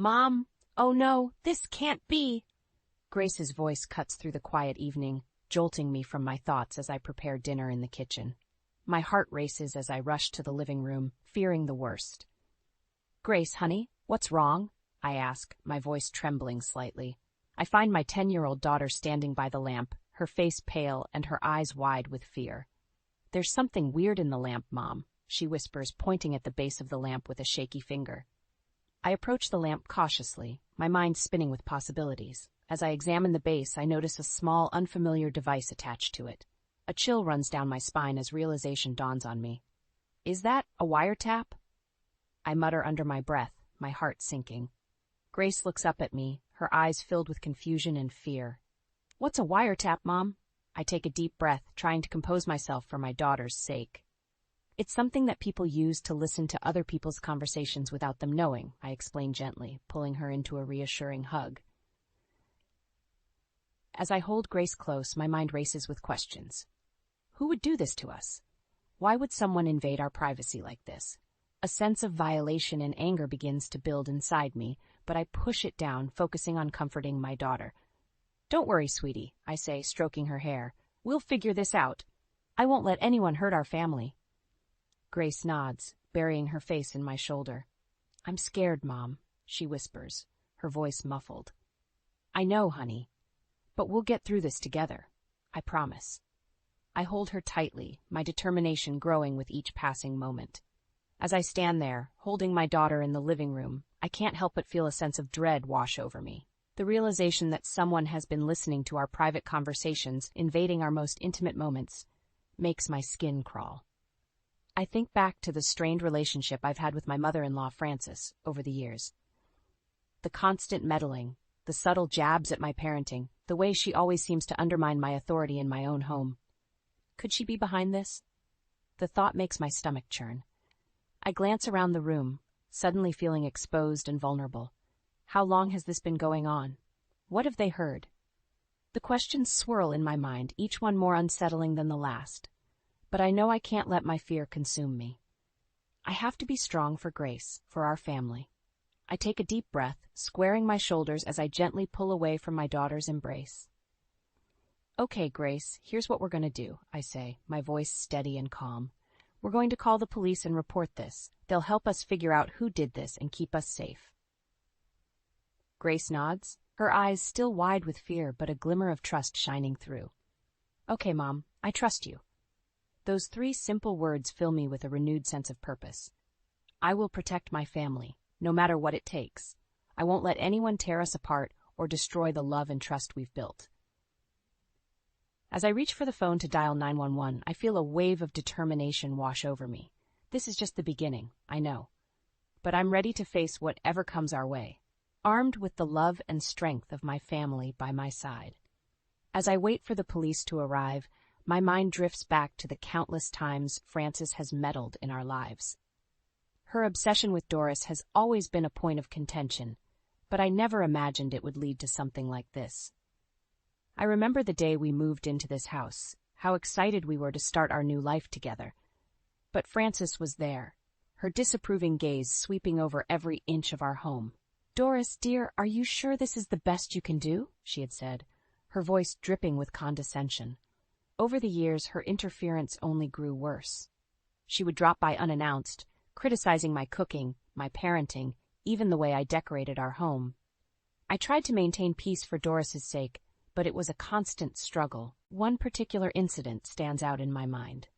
Mom, oh no, this can't be. Grace's voice cuts through the quiet evening, jolting me from my thoughts as I prepare dinner in the kitchen. My heart races as I rush to the living room, fearing the worst. Grace, honey, what's wrong? I ask, my voice trembling slightly. I find my 10-year-old daughter standing by the lamp, her face pale and her eyes wide with fear. There's something weird in the lamp, Mom, she whispers, pointing at the base of the lamp with a shaky finger. I approach the lamp cautiously, my mind spinning with possibilities. As I examine the base, I notice a small, unfamiliar device attached to it. A chill runs down my spine as realization dawns on me. Is that a wiretap? I mutter under my breath, my heart sinking. Grace looks up at me, her eyes filled with confusion and fear. What's a wiretap, Mom? I take a deep breath, trying to compose myself for my daughter's sake. It's something that people use to listen to other people's conversations without them knowing, I explain gently, pulling her into a reassuring hug. As I hold Grace close, my mind races with questions. Who would do this to us? Why would someone invade our privacy like this? A sense of violation and anger begins to build inside me, but I push it down, focusing on comforting my daughter. Don't worry, sweetie, I say, stroking her hair. We'll figure this out. I won't let anyone hurt our family. Grace nods, burying her face in my shoulder. I'm scared, Mom, she whispers, her voice muffled. I know, honey, but we'll get through this together. I promise. I hold her tightly, my determination growing with each passing moment. As I stand there, holding my daughter in the living room, I can't help but feel a sense of dread wash over me. The realization that someone has been listening to our private conversations, invading our most intimate moments, makes my skin crawl. I think back to the strained relationship I've had with my mother-in-law, Frances, over the years. The constant meddling, the subtle jabs at my parenting, the way she always seems to undermine my authority in my own home. Could she be behind this? The thought makes my stomach churn. I glance around the room, suddenly feeling exposed and vulnerable. How long has this been going on? What have they heard? The questions swirl in my mind, each one more unsettling than the last. But I know I can't let my fear consume me. I have to be strong for Grace, for our family. I take a deep breath, squaring my shoulders as I gently pull away from my daughter's embrace. Okay, Grace, here's what we're going to do, I say, my voice steady and calm. We're going to call the police and report this. They'll help us figure out who did this and keep us safe. Grace nods, her eyes still wide with fear but a glimmer of trust shining through. Okay, Mom, I trust you. Those 3 simple words fill me with a renewed sense of purpose. I will protect my family, no matter what it takes. I won't let anyone tear us apart or destroy the love and trust we've built. As I reach for the phone to dial 911, I feel a wave of determination wash over me. This is just the beginning, I know. But I'm ready to face whatever comes our way, armed with the love and strength of my family by my side. As I wait for the police to arrive, my mind drifts back to the countless times Frances has meddled in our lives. Her obsession with Doris has always been a point of contention, but I never imagined it would lead to something like this. I remember the day we moved into this house, how excited we were to start our new life together. But Frances was there, her disapproving gaze sweeping over every inch of our home. Doris, dear, are you sure this is the best you can do? She had said, her voice dripping with condescension. Over the years, her interference only grew worse. She would drop by unannounced, criticizing my cooking, my parenting, even the way I decorated our home. I tried to maintain peace for Doris's sake, but it was a constant struggle. One particular incident stands out in my mind.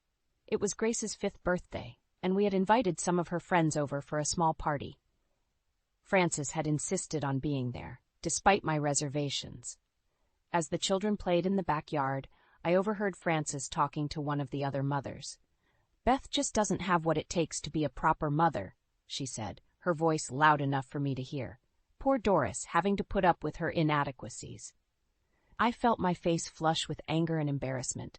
It was Grace's 5th birthday, and we had invited some of her friends over for a small party. Frances had insisted on being there, despite my reservations. As the children played in the backyard, I overheard Frances talking to one of the other mothers. Beth just doesn't have what it takes to be a proper mother, she said, her voice loud enough for me to hear. Poor Doris, having to put up with her inadequacies. I felt my face flush with anger and embarrassment.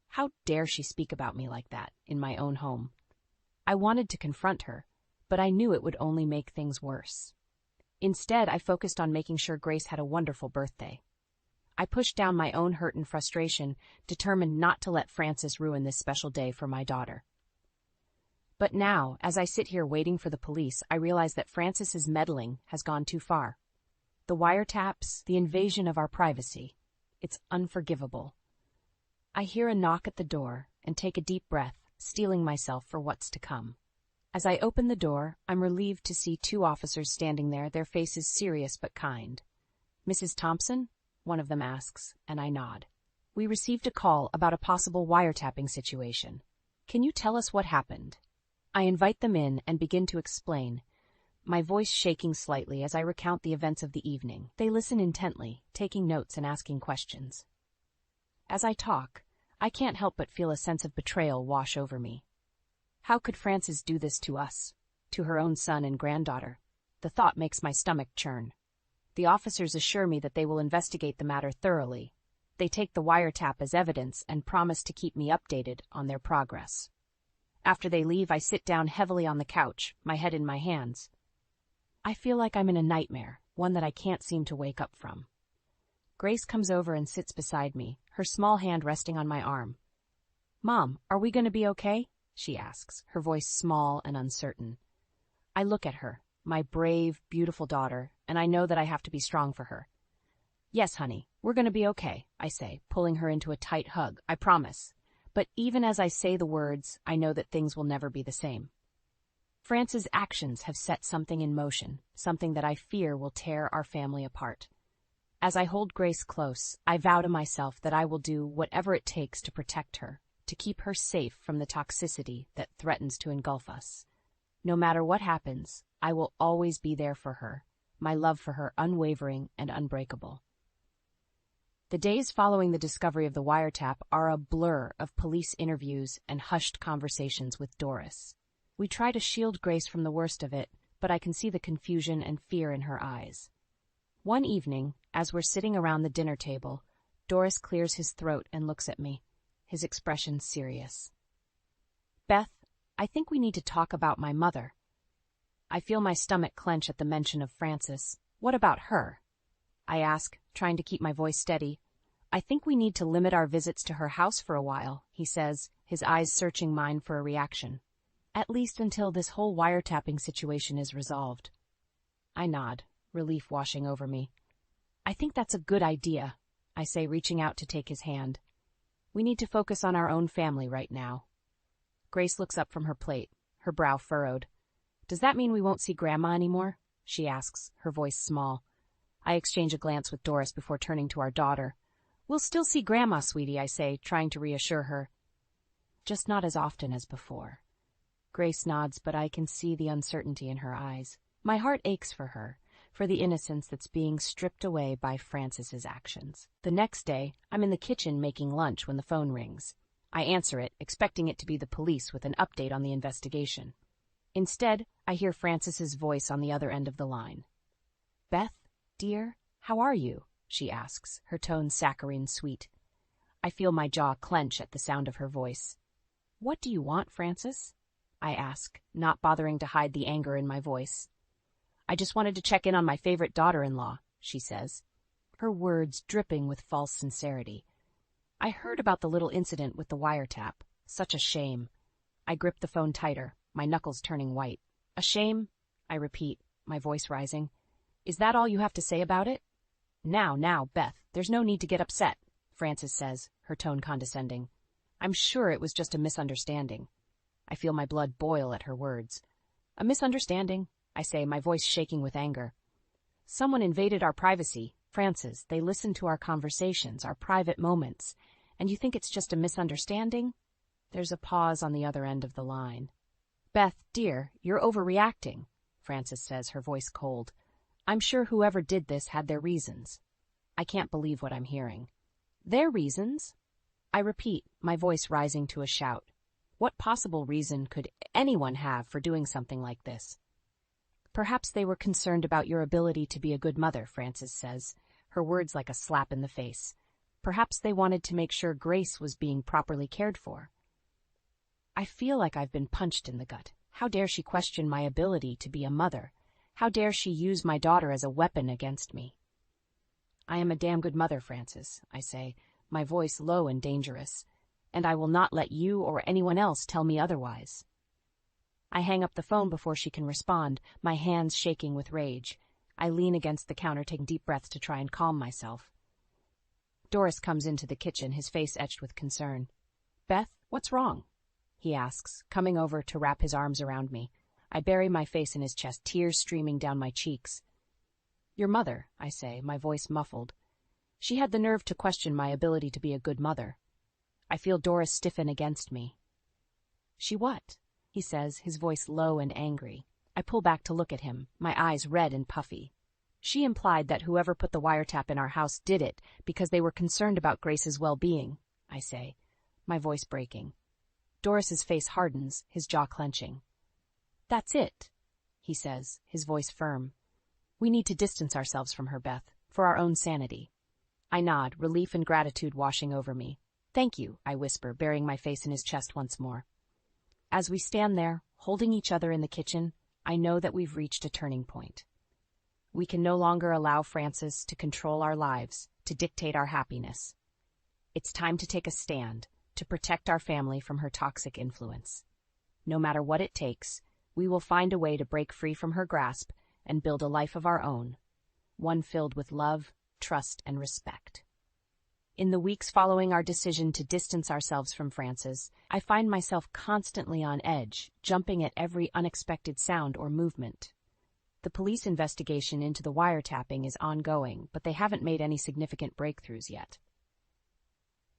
How dare she speak about me like that, in my own home? I wanted to confront her, but I knew it would only make things worse. Instead, I focused on making sure Grace had a wonderful birthday. I pushed down my own hurt and frustration, determined not to let Frances ruin this special day for my daughter. But now, as I sit here waiting for the police, I realize that Francis's meddling has gone too far. The wiretaps, the invasion of our privacy. It's unforgivable. I hear a knock at the door and take a deep breath, steeling myself for what's to come. As I open the door, I'm relieved to see two officers standing there, their faces serious but kind. "Mrs. Thompson?" one of them asks, and I nod. "We received a call about a possible wiretapping situation. Can you tell us what happened?" I invite them in and begin to explain, my voice shaking slightly as I recount the events of the evening. They listen intently, taking notes and asking questions. As I talk, I can't help but feel a sense of betrayal wash over me. How could Frances do this to us, to her own son and granddaughter? The thought makes my stomach churn. The officers assure me that they will investigate the matter thoroughly. They take the wiretap as evidence and promise to keep me updated on their progress. After they leave, I sit down heavily on the couch, my head in my hands. I feel like I'm in a nightmare, one that I can't seem to wake up from. Grace comes over and sits beside me, her small hand resting on my arm. "Mom, are we going to be okay?" she asks, her voice small and uncertain. I look at her, my brave, beautiful daughter, and I know that I have to be strong for her. "Yes, honey, we're going to be okay," I say, pulling her into a tight hug. "I promise." But even as I say the words, I know that things will never be the same. France's actions have set something in motion, something that I fear will tear our family apart. As I hold Grace close, I vow to myself that I will do whatever it takes to protect her, to keep her safe from the toxicity that threatens to engulf us. No matter what happens, I will always be there for her, my love for her unwavering and unbreakable. The days following the discovery of the wiretap are a blur of police interviews and hushed conversations with Doris. We try to shield Grace from the worst of it, but I can see the confusion and fear in her eyes. One evening, as we're sitting around the dinner table, Doris clears his throat and looks at me, his expression serious. "Beth, I think we need to talk about my mother." I feel my stomach clench at the mention of Frances. "What about her?" I ask, trying to keep my voice steady. "I think we need to limit our visits to her house for a while," he says, his eyes searching mine for a reaction. "At least until this whole wiretapping situation is resolved." I nod, relief washing over me. "I think that's a good idea," I say, reaching out to take his hand. "We need to focus on our own family right now." Grace looks up from her plate, her brow furrowed. "Does that mean we won't see Grandma anymore?" she asks, her voice small. I exchange a glance with Doris before turning to our daughter. "We'll still see Grandma, sweetie," I say, trying to reassure her. "Just not as often as before." Grace nods, but I can see the uncertainty in her eyes. My heart aches for her, for the innocence that's being stripped away by Frances's actions. The next day, I'm in the kitchen making lunch when the phone rings. I answer it, expecting it to be the police with an update on the investigation. Instead, I hear Frances's voice on the other end of the line. "Beth, dear, how are you?" she asks, her tone saccharine sweet. I feel my jaw clench at the sound of her voice. "What do you want, Frances?" I ask, not bothering to hide the anger in my voice. "I just wanted to check in on my favorite daughter-in-law," she says, her words dripping with false sincerity. "I heard about the little incident with the wiretap. Such a shame." I grip the phone tighter, my knuckles turning white. "A shame?" I repeat, my voice rising. "Is that all you have to say about it?" Now, Beth, there's no need to get upset," Frances says, her tone condescending. "I'm sure it was just a misunderstanding." I feel my blood boil at her words. "A misunderstanding?" I say, my voice shaking with anger. "Someone invaded our privacy, Frances. They listened to our conversations, our private moments. And you think it's just a misunderstanding?" There's a pause on the other end of the line. "Beth, dear, you're overreacting," Frances says, her voice cold. "I'm sure whoever did this had their reasons." I can't believe what I'm hearing. "Their reasons?" I repeat, my voice rising to a shout. What possible reason could anyone have for doing something like this? "Perhaps they were concerned about your ability to be a good mother," Frances says, her words like a slap in the face. "Perhaps they wanted to make sure Grace was being properly cared for." I feel like I've been punched in the gut. How dare she question my ability to be a mother? How dare she use my daughter as a weapon against me? "I am a damn good mother, Frances," I say, my voice low and dangerous, "and I will not let you or anyone else tell me otherwise." I hang up the phone before she can respond, my hands shaking with rage. I lean against the counter, taking deep breaths to try and calm myself. Doris comes into the kitchen, his face etched with concern. "Beth, what's wrong?" he asks, coming over to wrap his arms around me. I bury my face in his chest, tears streaming down my cheeks. "Your mother," I say, my voice muffled. She had the nerve to question my ability to be a good mother. I feel Doris stiffen against me. "She what?" he says, his voice low and angry. I pull back to look at him, my eyes red and puffy. "She implied that whoever put the wiretap in our house did it because they were concerned about Grace's well-being," I say, my voice breaking. Doris's face hardens, his jaw clenching. "That's it," he says, his voice firm. "We need to distance ourselves from her, Beth, for our own sanity." I nod, relief and gratitude washing over me. "Thank you," I whisper, burying my face in his chest once more. As we stand there, holding each other in the kitchen, I know that we've reached a turning point. We can no longer allow Frances to control our lives, to dictate our happiness. It's time to take a stand, to protect our family from her toxic influence. No matter what it takes, we will find a way to break free from her grasp and build a life of our own, one filled with love, trust, and respect. In the weeks following our decision to distance ourselves from Frances, I find myself constantly on edge, jumping at every unexpected sound or movement. The police investigation into the wiretapping is ongoing, but they haven't made any significant breakthroughs yet.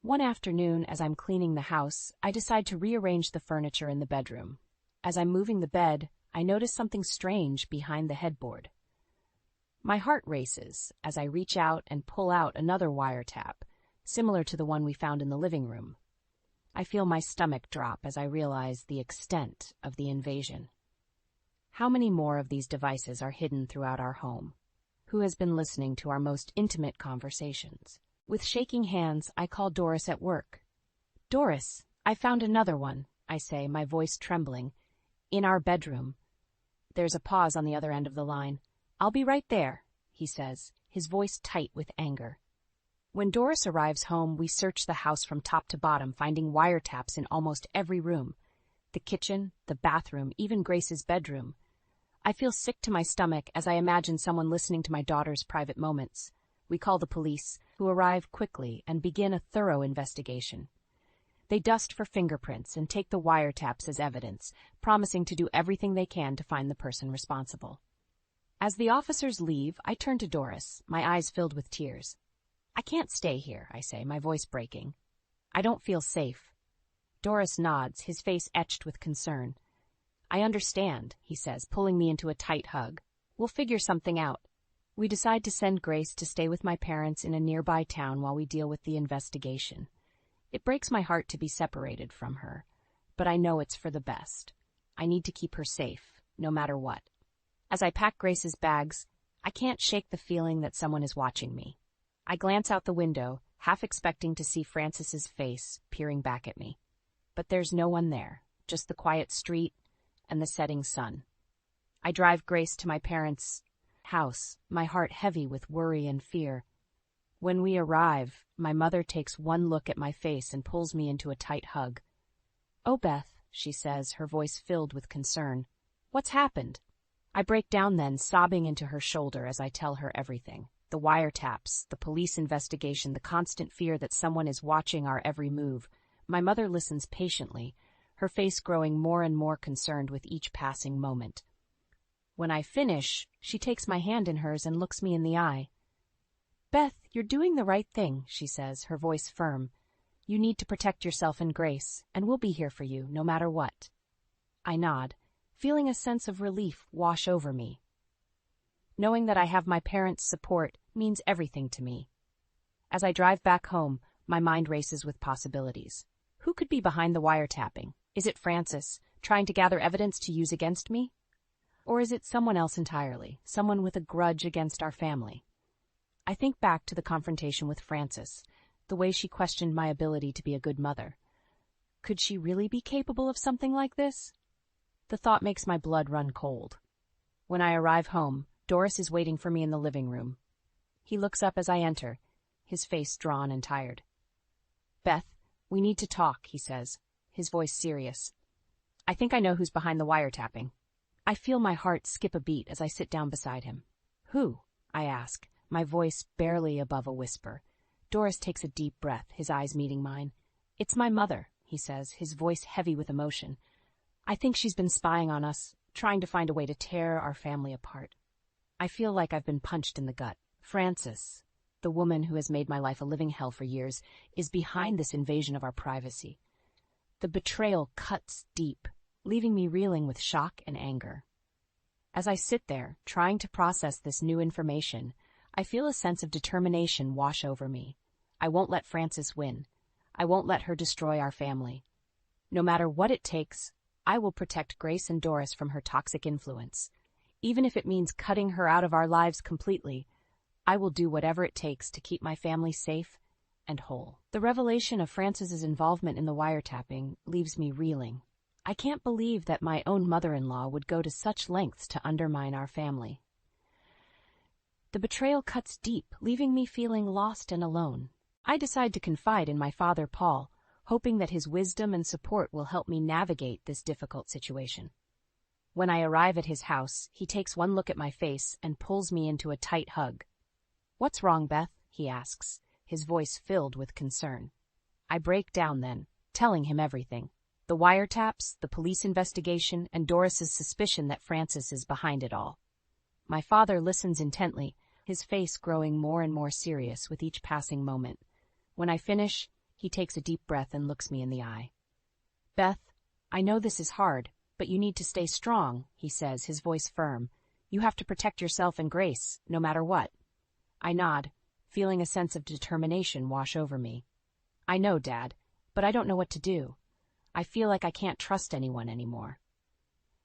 One afternoon, as I'm cleaning the house, I decide to rearrange the furniture in the bedroom. As I'm moving the bed, I notice something strange behind the headboard. My heart races as I reach out and pull out another wiretap, similar to the one we found in the living room. I feel my stomach drop as I realize the extent of the invasion. How many more of these devices are hidden throughout our home? Who has been listening to our most intimate conversations? With shaking hands, I call Doris at work. "Doris, I found another one," I say, my voice trembling. "In our bedroom." There's a pause on the other end of the line. "I'll be right there," he says, his voice tight with anger. When Doris arrives home, we search the house from top to bottom, finding wiretaps in almost every room. The kitchen, the bathroom, even Grace's bedroom. I feel sick to my stomach as I imagine someone listening to my daughter's private moments. We call the police, who arrive quickly and begin a thorough investigation. They dust for fingerprints and take the wiretaps as evidence, promising to do everything they can to find the person responsible. As the officers leave, I turn to Doris, my eyes filled with tears. "I can't stay here," I say, my voice breaking. "I don't feel safe." Doris nods, his face etched with concern. "I understand," he says, pulling me into a tight hug. "We'll figure something out." We decide to send Grace to stay with my parents in a nearby town while we deal with the investigation. It breaks my heart to be separated from her, but I know it's for the best. I need to keep her safe, no matter what. As I pack Grace's bags, I can't shake the feeling that someone is watching me. I glance out the window, half expecting to see Frances's face peering back at me. But there's no one there, just the quiet street and the setting sun. I drive Grace to my parents' house, my heart heavy with worry and fear. When we arrive, my mother takes one look at my face and pulls me into a tight hug. "Oh, Beth," she says, her voice filled with concern. "What's happened?" I break down then, sobbing into her shoulder as I tell her everything. The wiretaps, the police investigation, the constant fear that someone is watching our every move. My mother listens patiently, her face growing more and more concerned with each passing moment. When I finish, she takes my hand in hers and looks me in the eye. "Beth, you're doing the right thing," she says, her voice firm. "You need to protect yourself and Grace, and we'll be here for you, no matter what." I nod, feeling a sense of relief wash over me. Knowing that I have my parents' support means everything to me. As I drive back home, my mind races with possibilities. Who could be behind the wiretapping? Is it Frances, trying to gather evidence to use against me? Or is it someone else entirely, someone with a grudge against our family? I think back to the confrontation with Frances, the way she questioned my ability to be a good mother. Could she really be capable of something like this? The thought makes my blood run cold. When I arrive home, Doris is waiting for me in the living room. He looks up as I enter, his face drawn and tired. "Beth, we need to talk," he says, his voice serious. I think I know who's behind the wiretapping. I feel my heart skip a beat as I sit down beside him. Who? I ask, my voice barely above a whisper. Doris takes a deep breath, his eyes meeting mine. It's my mother, he says, his voice heavy with emotion. I think she's been spying on us, trying to find a way to tear our family apart. I feel like I've been punched in the gut. Frances, the woman who has made my life a living hell for years, is behind this invasion of our privacy. The betrayal cuts deep, leaving me reeling with shock and anger. As I sit there, trying to process this new information, I feel a sense of determination wash over me. I won't let Frances win. I won't let her destroy our family. No matter what it takes, I will protect Grace and Doris from her toxic influence. Even if it means cutting her out of our lives completely, I will do whatever it takes to keep my family safe and whole. The revelation of Frances's involvement in the wiretapping leaves me reeling. I can't believe that my own mother-in-law would go to such lengths to undermine our family. The betrayal cuts deep, leaving me feeling lost and alone. I decide to confide in my father, Paul, hoping that his wisdom and support will help me navigate this difficult situation. When I arrive at his house, he takes one look at my face and pulls me into a tight hug. "What's wrong, Beth?" he asks, his voice filled with concern. I break down then, telling him everything. The wiretaps, the police investigation, and Doris's suspicion that Frances is behind it all. My father listens intently, his face growing more and more serious with each passing moment. When I finish, he takes a deep breath and looks me in the eye. "Beth, I know this is hard, but you need to stay strong," he says, his voice firm. "You have to protect yourself and Grace, no matter what." I nod, feeling a sense of determination wash over me. "I know, Dad, but I don't know what to do. I feel like I can't trust anyone anymore."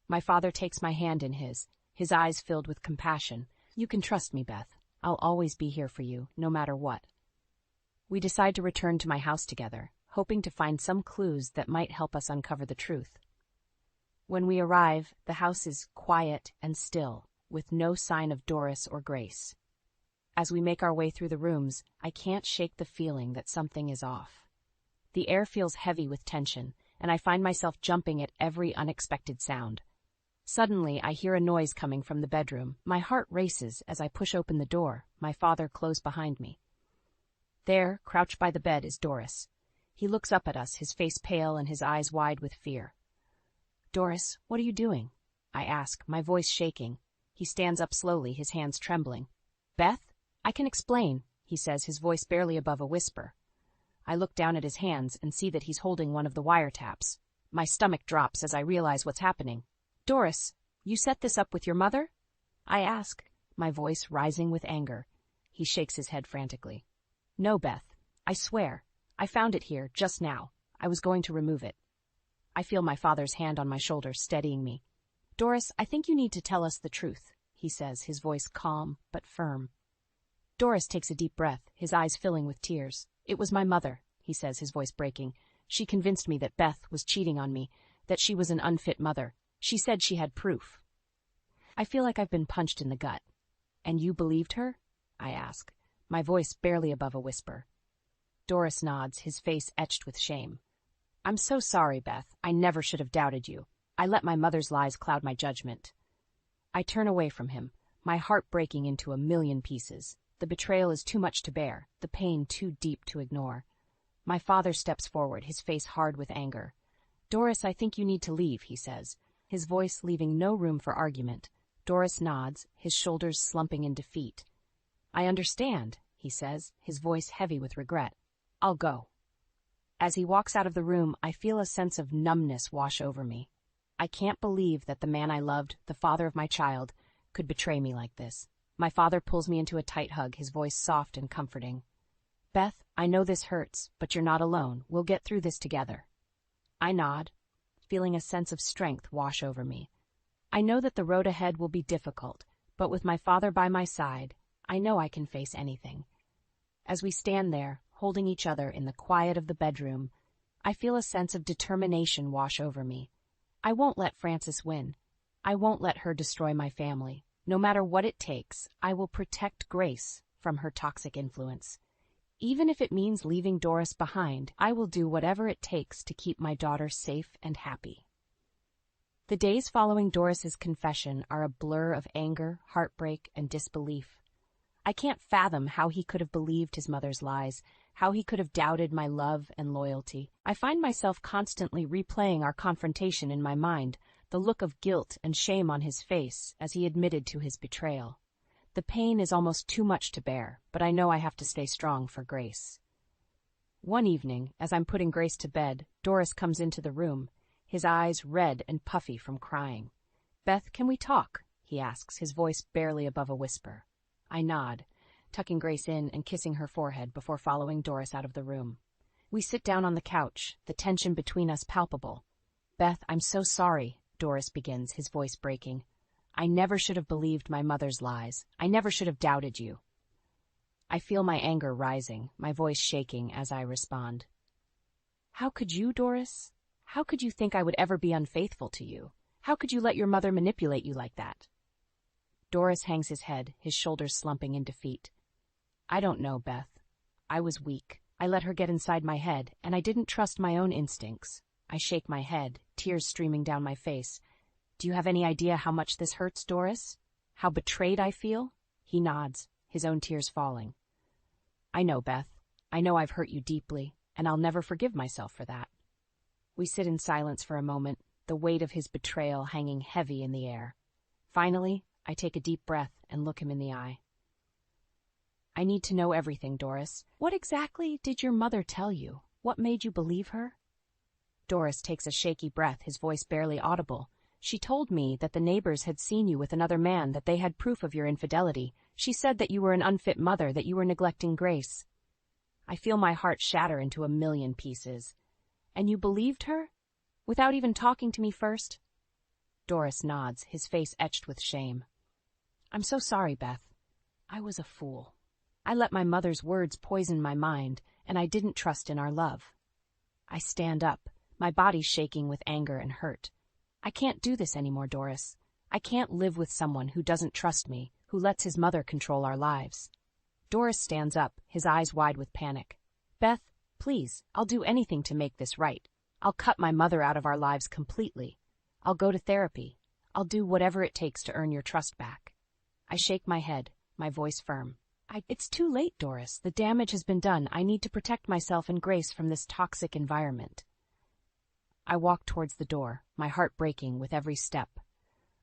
My father takes my hand in his eyes filled with compassion. "You can trust me, Beth. I'll always be here for you, no matter what." We decide to return to my house together, hoping to find some clues that might help us uncover the truth. When we arrive, the house is quiet and still, with no sign of Doris or Grace. As we make our way through the rooms, I can't shake the feeling that something is off. The air feels heavy with tension, and I find myself jumping at every unexpected sound. Suddenly, I hear a noise coming from the bedroom. My heart races as I push open the door, my father close behind me. There, crouched by the bed, is Doris. He looks up at us, his face pale and his eyes wide with fear. "Doris, what are you doing?" I ask, my voice shaking. He stands up slowly, his hands trembling. "Beth, I can explain," he says, his voice barely above a whisper. I look down at his hands and see that he's holding one of the wiretaps. My stomach drops as I realize what's happening. "Doris, you set this up with your mother?" I ask, my voice rising with anger. He shakes his head frantically. "No, Beth, I swear. I found it here, just now. I was going to remove it." I feel my father's hand on my shoulder, steadying me. "Doris, I think you need to tell us the truth," he says, his voice calm but firm. Doris takes a deep breath, his eyes filling with tears. "It was my mother," he says, his voice breaking. "She convinced me that Beth was cheating on me, that she was an unfit mother. She said she had proof." I feel like I've been punched in the gut. "And you believed her?" I ask, my voice barely above a whisper. Doris nods, his face etched with shame. "I'm so sorry, Beth. I never should have doubted you. I let my mother's lies cloud my judgment." I turn away from him, my heart breaking into a million pieces. The betrayal is too much to bear, the pain too deep to ignore. My father steps forward, his face hard with anger. "Doris, I think you need to leave," he says, his voice leaving no room for argument. Doris nods, his shoulders slumping in defeat. "I understand," he says, his voice heavy with regret. "I'll go." As he walks out of the room, I feel a sense of numbness wash over me. I can't believe that the man I loved, the father of my child, could betray me like this. My father pulls me into a tight hug, his voice soft and comforting. "Beth, I know this hurts, but you're not alone. We'll get through this together." I nod, feeling a sense of strength wash over me. I know that the road ahead will be difficult, but with my father by my side, I know I can face anything. As we stand there, holding each other in the quiet of the bedroom, I feel a sense of determination wash over me. I won't let Frances win. I won't let her destroy my family. No matter what it takes, I will protect Grace from her toxic influence. Even if it means leaving Doris behind, I will do whatever it takes to keep my daughter safe and happy. The days following Doris's confession are a blur of anger, heartbreak, and disbelief. I can't fathom how he could have believed his mother's lies, how he could have doubted my love and loyalty. I find myself constantly replaying our confrontation in my mind, the look of guilt and shame on his face as he admitted to his betrayal. The pain is almost too much to bear, but I know I have to stay strong for Grace. One evening, as I'm putting Grace to bed, Doris comes into the room, his eyes red and puffy from crying. "Beth, can we talk?" he asks, his voice barely above a whisper. I nod, tucking Grace in and kissing her forehead before following Doris out of the room. We sit down on the couch, the tension between us palpable. "Beth, I'm so sorry," Doris begins, his voice breaking. "I never should have believed my mother's lies. I never should have doubted you." I feel my anger rising, my voice shaking as I respond. "How could you, Doris? How could you think I would ever be unfaithful to you? How could you let your mother manipulate you like that?" Doris hangs his head, his shoulders slumping in defeat. "I don't know, Beth. I was weak. I let her get inside my head, and I didn't trust my own instincts." I shake my head, tears streaming down my face. "Do you have any idea how much this hurts, Doris? How betrayed I feel?" He nods, his own tears falling. "I know, Beth. I know I've hurt you deeply, and I'll never forgive myself for that." We sit in silence for a moment, the weight of his betrayal hanging heavy in the air. Finally, I take a deep breath and look him in the eye. "I need to know everything, Doris. What exactly did your mother tell you? What made you believe her?" Doris takes a shaky breath, his voice barely audible. "She told me that the neighbors had seen you with another man, that they had proof of your infidelity. She said that you were an unfit mother, that you were neglecting Grace." I feel my heart shatter into a million pieces. "And you believed her? Without even talking to me first?" Doris nods, his face etched with shame. "I'm so sorry, Beth. I was a fool. I let my mother's words poison my mind, and I didn't trust in our love." I stand up, my body shaking with anger and hurt. "I can't do this anymore, Doris. I can't live with someone who doesn't trust me, who lets his mother control our lives." Doris stands up, his eyes wide with panic. "Beth, please, I'll do anything to make this right. I'll cut my mother out of our lives completely. I'll go to therapy. I'll do whatever it takes to earn your trust back." I shake my head, my voice firm. "It's too late, Doris. The damage has been done. I need to protect myself and Grace from this toxic environment." I walk towards the door, my heart breaking with every step.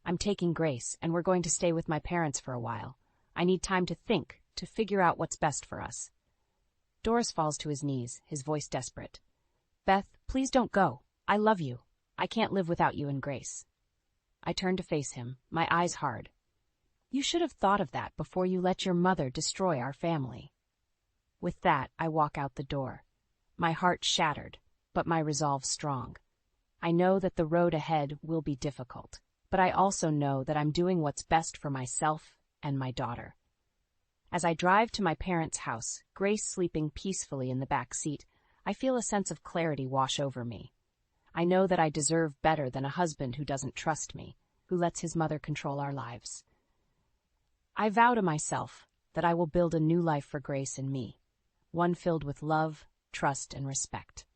"I'm taking Grace, and we're going to stay with my parents for a while. I need time to think, to figure out what's best for us." Doris falls to his knees, his voice desperate. "Beth, please don't go. I love you. I can't live without you and Grace." I turn to face him, my eyes hard. "You should have thought of that before you let your mother destroy our family." With that, I walk out the door, my heart shattered, but my resolve strong. I know that the road ahead will be difficult, but I also know that I'm doing what's best for myself and my daughter. As I drive to my parents' house, Grace sleeping peacefully in the back seat, I feel a sense of clarity wash over me. I know that I deserve better than a husband who doesn't trust me, who lets his mother control our lives. I vow to myself that I will build a new life for Grace and me, one filled with love, trust, and respect.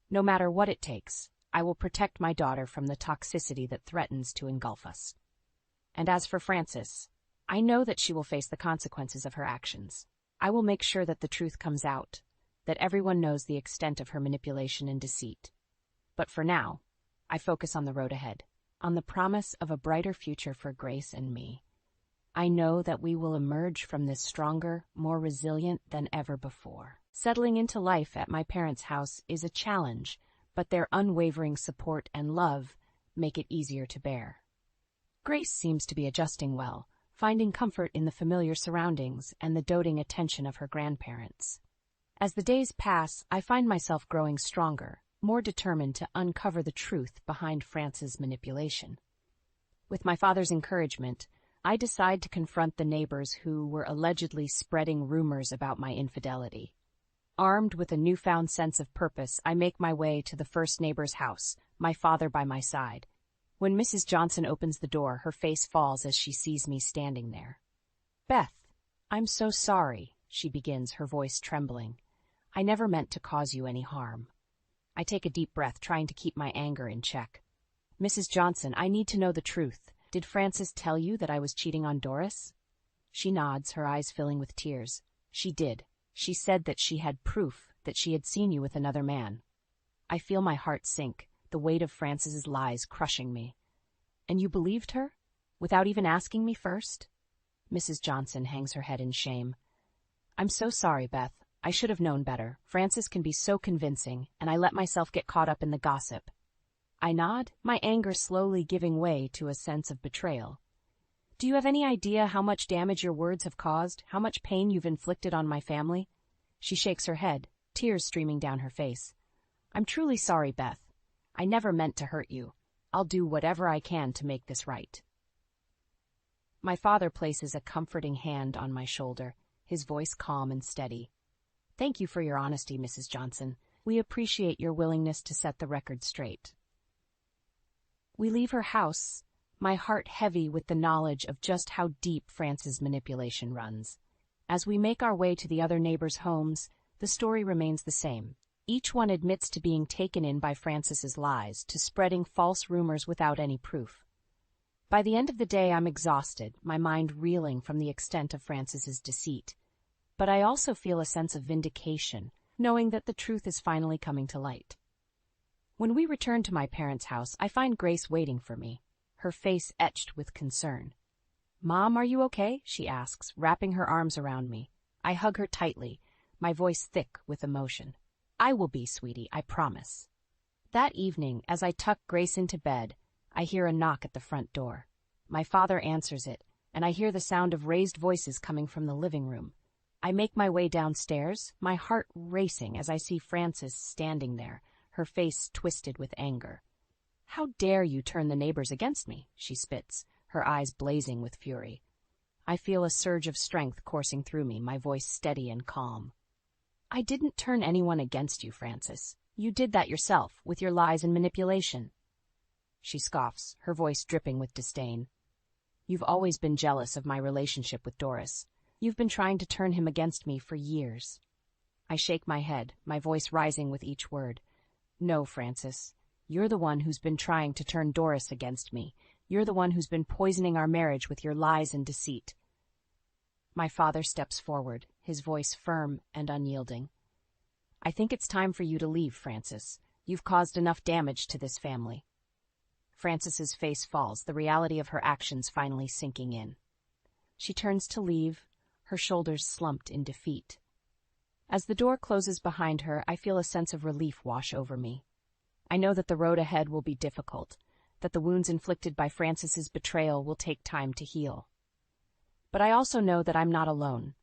No matter what it takes, I will protect my daughter from the toxicity that threatens to engulf us. And as for Frances, I know that she will face the consequences of her actions. I will make sure that the truth comes out, that everyone knows the extent of her manipulation and deceit. But for now, I focus on the road ahead, on the promise of a brighter future for Grace and me. I know that we will emerge from this stronger, more resilient than ever before. Settling into life at my parents' house is a challenge, but their unwavering support and love make it easier to bear. Grace seems to be adjusting well, finding comfort in the familiar surroundings and the doting attention of her grandparents. As the days pass, I find myself growing stronger, more determined to uncover the truth behind France's manipulation. With my father's encouragement, I decide to confront the neighbors who were allegedly spreading rumors about my infidelity. Armed with a newfound sense of purpose, I make my way to the first neighbor's house, my father by my side. When Mrs. Johnson opens the door, her face falls as she sees me standing there. "Beth, I'm so sorry," she begins, her voice trembling. "I never meant to cause you any harm." I take a deep breath, trying to keep my anger in check. Mrs. Johnson, I need to know the truth. Did Frances tell you that I was cheating on Doris? She nods, her eyes filling with tears. She did. She said that she had proof that she had seen you with another man. I feel my heart sink, the weight of Frances's lies crushing me. And you believed her? Without even asking me first? Mrs. Johnson hangs her head in shame. I'm so sorry, Beth. I should have known better. Frances can be so convincing, and I let myself get caught up in the gossip. I nod, my anger slowly giving way to a sense of betrayal. Do you have any idea how much damage your words have caused, how much pain you've inflicted on my family? She shakes her head, tears streaming down her face. I'm truly sorry, Beth. I never meant to hurt you. I'll do whatever I can to make this right. My father places a comforting hand on my shoulder, his voice calm and steady. Thank you for your honesty, Mrs. Johnson. We appreciate your willingness to set the record straight. We leave her house, my heart heavy with the knowledge of just how deep Frances' manipulation runs. As we make our way to the other neighbors' homes, the story remains the same. Each one admits to being taken in by Frances's lies, to spreading false rumors without any proof. By the end of the day, I'm exhausted, my mind reeling from the extent of Frances's deceit. But I also feel a sense of vindication, knowing that the truth is finally coming to light. When we return to my parents' house, I find Grace waiting for me, her face etched with concern. Mom, are you okay? She asks, wrapping her arms around me. I hug her tightly, my voice thick with emotion. I will be, sweetie, I promise. That evening, as I tuck Grace into bed, I hear a knock at the front door. My father answers it, and I hear the sound of raised voices coming from the living room. I make my way downstairs, my heart racing as I see Frances standing there, her face twisted with anger. How dare you turn the neighbors against me? She spits, her eyes blazing with fury. I feel a surge of strength coursing through me, my voice steady and calm. I didn't turn anyone against you, Frances. You did that yourself, with your lies and manipulation. She scoffs, her voice dripping with disdain. You've always been jealous of my relationship with Doris. You've been trying to turn him against me for years. I shake my head, my voice rising with each word. No, Frances. You're the one who's been trying to turn Doris against me. You're the one who's been poisoning our marriage with your lies and deceit. My father steps forward, his voice firm and unyielding. I think it's time for you to leave, Frances. You've caused enough damage to this family. Frances's face falls, the reality of her actions finally sinking in. She turns to leave, her shoulders slumped in defeat. As the door closes behind her, I feel a sense of relief wash over me. I know that the road ahead will be difficult, that the wounds inflicted by Frances's betrayal will take time to heal. But I also know that I'm not alone.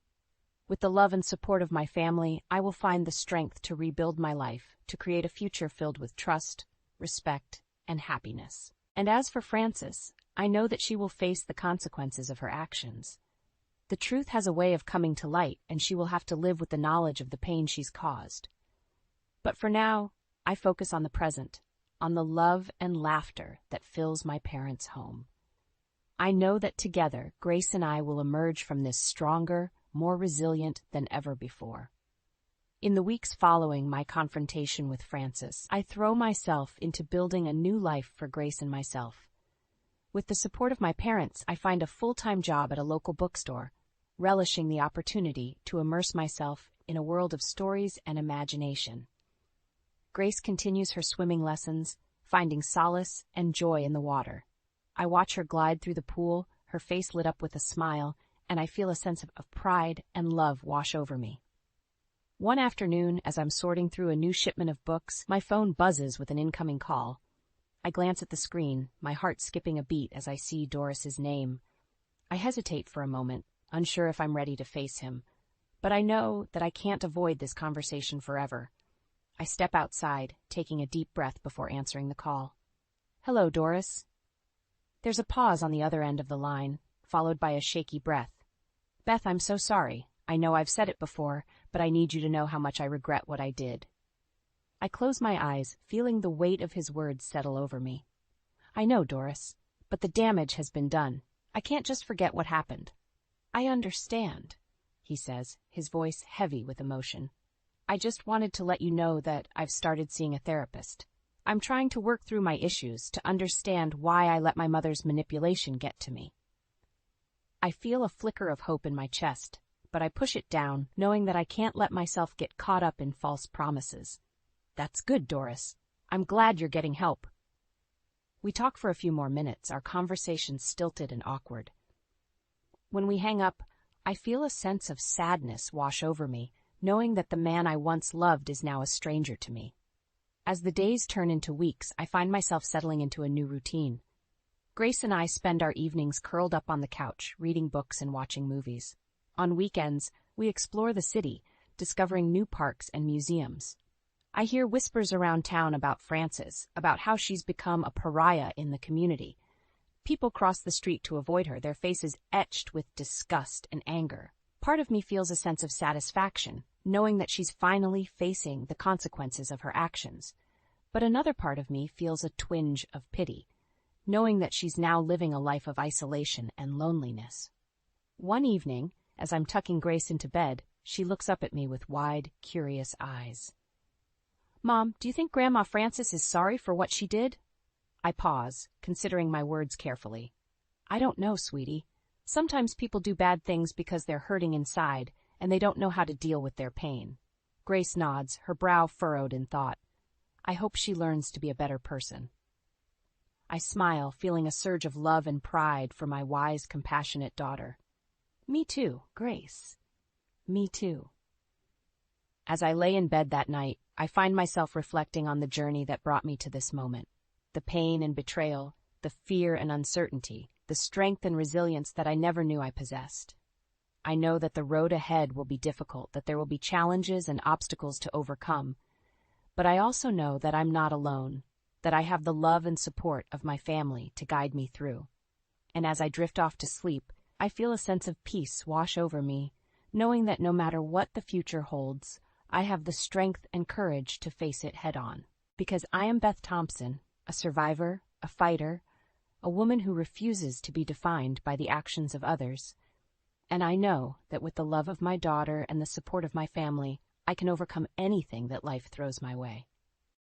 With the love and support of my family, I will find the strength to rebuild my life, to create a future filled with trust, respect, and happiness. And as for Frances, I know that she will face the consequences of her actions. The truth has a way of coming to light, and she will have to live with the knowledge of the pain she's caused. But for now, I focus on the present, on the love and laughter that fills my parents' home. I know that together, Grace and I will emerge from this stronger, more resilient than ever before. In the weeks following my confrontation with Frances, I throw myself into building a new life for Grace and myself. With the support of my parents, I find a full-time job at a local bookstore, relishing the opportunity to immerse myself in a world of stories and imagination. Grace continues her swimming lessons, finding solace and joy in the water. I watch her glide through the pool, her face lit up with a smile, and I feel a sense of pride and love wash over me. One afternoon, as I'm sorting through a new shipment of books, my phone buzzes with an incoming call. I glance at the screen, my heart skipping a beat as I see Doris's name. I hesitate for a moment, unsure if I'm ready to face him, but I know that I can't avoid this conversation forever. I step outside, taking a deep breath before answering the call. Hello, Doris. There's a pause on the other end of the line, followed by a shaky breath. Beth, I'm so sorry. I know I've said it before, but I need you to know how much I regret what I did. I close my eyes, feeling the weight of his words settle over me. I know, Doris, but the damage has been done. I can't just forget what happened. I understand, he says, his voice heavy with emotion. I just wanted to let you know that I've started seeing a therapist. I'm trying to work through my issues to understand why I let my mother's manipulation get to me. I feel a flicker of hope in my chest, but I push it down, knowing that I can't let myself get caught up in false promises. That's good, Doris. I'm glad you're getting help. We talk for a few more minutes, our conversation stilted and awkward. When we hang up, I feel a sense of sadness wash over me, knowing that the man I once loved is now a stranger to me. As the days turn into weeks, I find myself settling into a new routine. Grace and I spend our evenings curled up on the couch, reading books and watching movies. On weekends, we explore the city, discovering new parks and museums. I hear whispers around town about Frances, about how she's become a pariah in the community. People cross the street to avoid her, their faces etched with disgust and anger. Part of me feels a sense of satisfaction, knowing that she's finally facing the consequences of her actions. But another part of me feels a twinge of pity, knowing that she's now living a life of isolation and loneliness. One evening, as I'm tucking Grace into bed, she looks up at me with wide, curious eyes. "Mom, do you think Grandma Frances is sorry for what she did?" I pause, considering my words carefully. "I don't know, sweetie. Sometimes people do bad things because they're hurting inside, and they don't know how to deal with their pain." Grace nods, her brow furrowed in thought. "I hope she learns to be a better person." I smile, feeling a surge of love and pride for my wise, compassionate daughter. Me too, Grace. Me too. As I lay in bed that night, I find myself reflecting on the journey that brought me to this moment. The pain and betrayal, the fear and uncertainty, the strength and resilience that I never knew I possessed. I know that the road ahead will be difficult, that there will be challenges and obstacles to overcome. But I also know that I'm not alone, that I have the love and support of my family to guide me through. And as I drift off to sleep, I feel a sense of peace wash over me, knowing that no matter what the future holds, I have the strength and courage to face it head-on. Because I am Beth Thompson, a survivor, a fighter, a woman who refuses to be defined by the actions of others. And I know that with the love of my daughter and the support of my family, I can overcome anything that life throws my way.